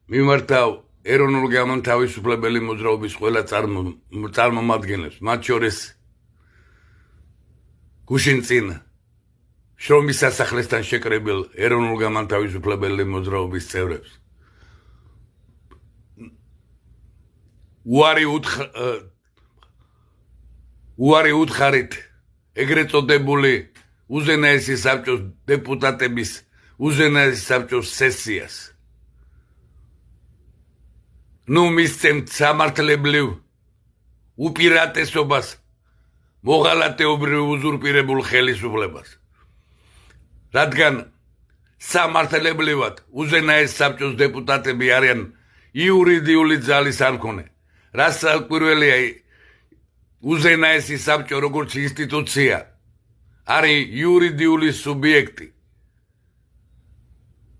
მიმართავ ეროვნულ გამთავისუფლებელი მოძრაობის ყველა წარმომადგენლებს, მათ შორის გუშინწინ შრომის სასახლესთან შეკრებილ ეროვნულ გამთავისუფლებელი მოძრაობის წევრებს. უარი უთხარით ეგრეთ წოდებული უზენაესი საბჭოს დეპუტატების უზენაესი საბჭოს სესიას. მისცემთ სამართლებრივ უპირატესობას მოღალატეობრივ უზურპირებულ ხელისუფლებას. რადგან სამართლებრივად უზენაეს საბჭოს დეპუტატები არიან იურიდიული ძალის არქონე, რაც საკვირველია უზენაესი საბჭო როგორც ინსტიტუცია არის იურიდიული სუბიექტი,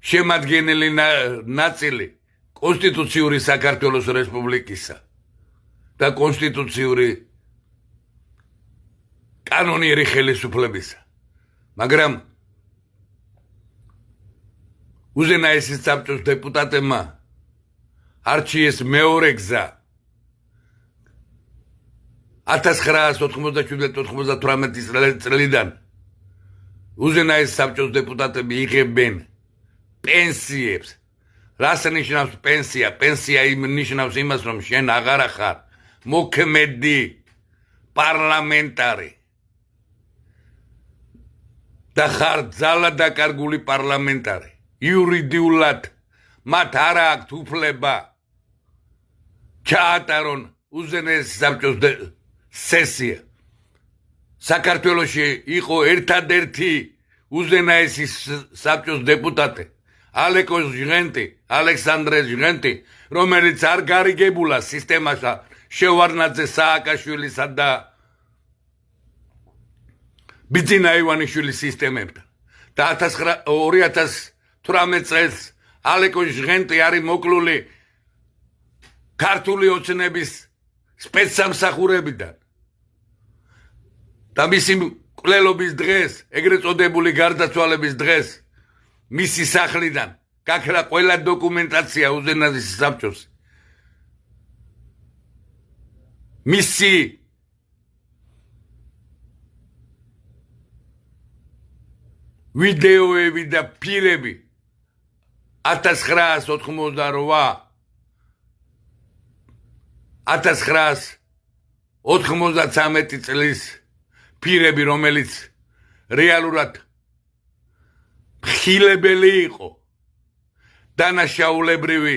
შემადგენელი ნაწილი კონსტიტუციური საქართველოს რესპუბლიკისა და კონსტიტუციური კანონიერი ხელისუფლებისა, მაგრამ უზენაესი საბჭოს დეპუტატებმა არჩიეს მეორე გზა 1997-98 წლიდან უზენაესი საბჭოს დეპუტატები იღებენ პენსიებს. რას ნიშნავს პენსია? პენსია ნიშნავს იმას, რომ შენ აღარ ხარ მოქმედი პარლამენტარი და ხარ ძალადაკარგული პარლამენტარი. იურიდიულად მათ არ აქვთ უფლება ჩაატარონ უზენაესი საბჭოს სესია. საქართველოში იყო ერთადერთი უზენაესი საბჭოს დეპუტატი ალექსანდრე ჟღენტი, რომელიც არ გარიგებულა სისტემასა შევარდნაძე, სააკაშვილისა და ბიძინა ივანიშვილის სისტემებთან. და 2018 წელს ალეკო ჟღენტი არის მოკლული ქართული ოცნების სპეცსამსახურებიდან. და მისი მკვლელობის დღეს, ეგრეთ წოდებული გარდაცვალების დღეს, მისი სახლიდან გაქრა ყველა დოკუმენტაცია უზენაესი საბჭოს. მისი ვიდეოები და ფილმები 1993 წლის ფილმები, რომელიც რეალურად ხილებელი იყო დანაშაულებრივი